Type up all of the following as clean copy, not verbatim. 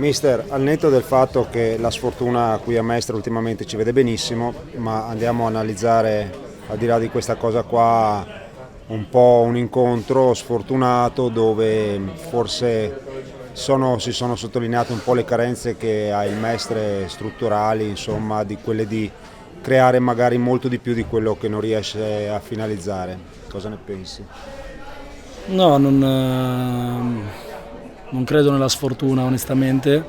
Mister, al netto del fatto che la sfortuna qui a Mestre ultimamente ci vede benissimo, ma andiamo a analizzare, al di là di questa cosa qua, un po' un incontro sfortunato dove forse si sono sottolineate un po' le carenze che ha il Mestre strutturali, insomma, di quelle di creare magari molto di più di quello che non riesce a finalizzare. Cosa ne pensi? No, non credo nella sfortuna onestamente.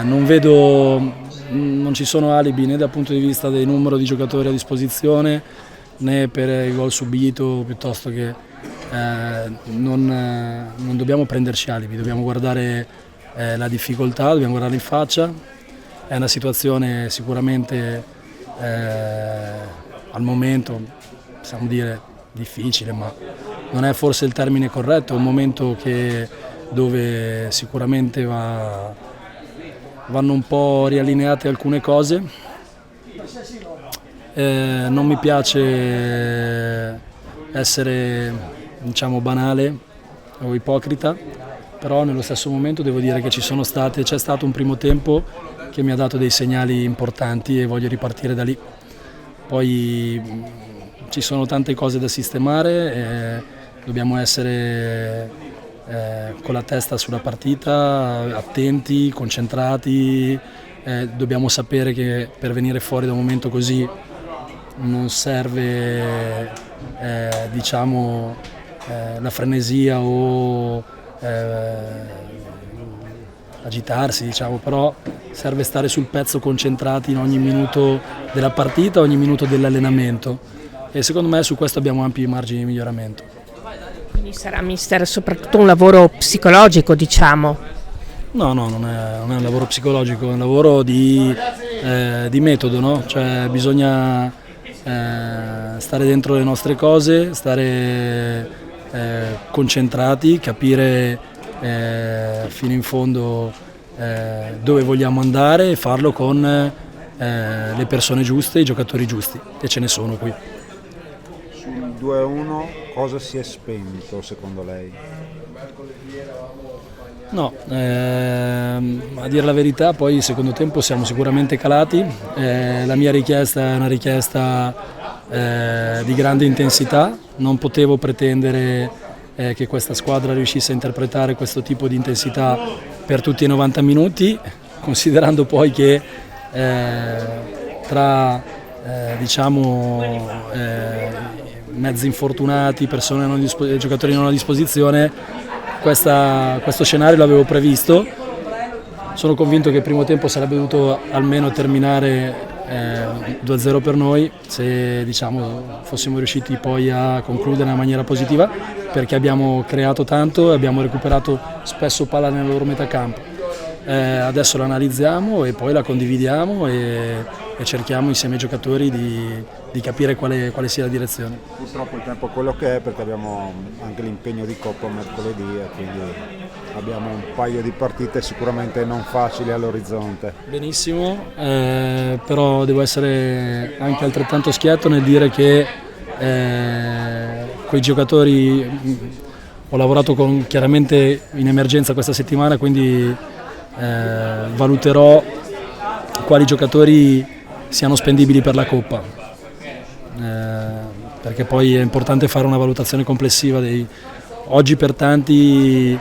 Non ci sono alibi né dal punto di vista del numero di giocatori a disposizione né per il gol subito, piuttosto che non dobbiamo prenderci alibi, dobbiamo guardare la difficoltà, dobbiamo guardarla in faccia. È una situazione sicuramente al momento, possiamo dire, difficile, ma non è forse il termine corretto, è un momento dove sicuramente vanno un po' riallineate alcune cose. Non mi piace essere, diciamo, banale o ipocrita, però nello stesso momento devo dire che c'è stato un primo tempo che mi ha dato dei segnali importanti e voglio ripartire da lì. Poi ci sono tante cose da sistemare, dobbiamo essere con la testa sulla partita, attenti, concentrati, dobbiamo sapere che per venire fuori da un momento così non serve la frenesia o agitarsi, diciamo, però serve stare sul pezzo concentrati in ogni minuto della partita, ogni minuto dell'allenamento e secondo me su questo abbiamo ampi margini di miglioramento. Quindi sarà, mister, soprattutto un lavoro psicologico, diciamo? No, non è un lavoro psicologico, è un lavoro di metodo, no? Cioè bisogna stare dentro le nostre cose, stare concentrati, capire fino in fondo dove vogliamo andare e farlo con le persone giuste, i giocatori giusti, e ce ne sono qui. Sul 2-1 cosa si è spento secondo lei? No, a dire la verità poi il secondo tempo siamo sicuramente calati, la mia richiesta è una richiesta di grande intensità, non potevo pretendere che questa squadra riuscisse a interpretare questo tipo di intensità per tutti i 90 minuti, considerando poi che tra mezzi infortunati, giocatori non a disposizione, questo scenario l'avevo previsto. Sono convinto che il primo tempo sarebbe dovuto almeno terminare 2-0 per noi, se fossimo riusciti poi a concludere in una maniera positiva, perché abbiamo creato tanto e abbiamo recuperato spesso palla nella loro metà campo. Adesso la analizziamo e poi la condividiamo e cerchiamo insieme ai giocatori di capire quale sia la direzione. Purtroppo il tempo è quello che è, perché abbiamo anche l'impegno di Coppa mercoledì e quindi abbiamo un paio di partite sicuramente non facili all'orizzonte. Benissimo, però devo essere anche altrettanto schietto nel dire che quei giocatori ho lavorato chiaramente in emergenza questa settimana, quindi valuterò quali giocatori siano spendibili per la Coppa, perché poi è importante fare una valutazione complessiva oggi per tanti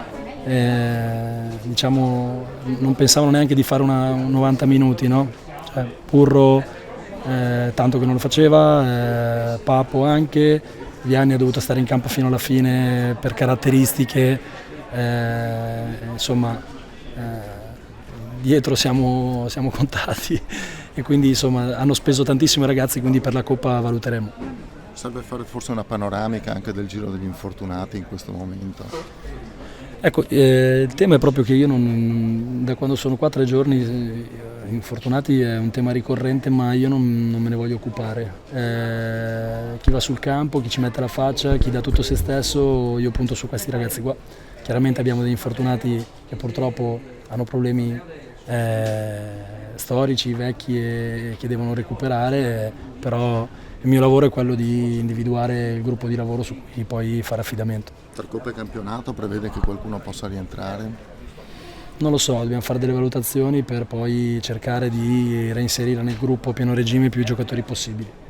non pensavano neanche di fare un 90 minuti, no? Cioè, Purro tanto che non lo faceva, Papo anche, Vianney ha dovuto stare in campo fino alla fine per caratteristiche, dietro siamo contati e quindi insomma hanno speso tantissimo i ragazzi, quindi per la Coppa valuteremo. Serve fare forse una panoramica anche del giro degli infortunati in questo momento. Ecco, il tema è proprio che io da quando sono qua 3 giorni infortunati è un tema ricorrente, ma io non me ne voglio occupare. Chi va sul campo, chi ci mette la faccia, chi dà tutto se stesso, io punto su questi ragazzi qua. Chiaramente abbiamo degli infortunati che purtroppo hanno problemi storici, vecchi e che devono recuperare, però il mio lavoro è quello di individuare il gruppo di lavoro su cui poi fare affidamento. Tra Coppa e campionato prevede che qualcuno possa rientrare? Non lo so, dobbiamo fare delle valutazioni per poi cercare di reinserire nel gruppo a pieno regime più giocatori possibili.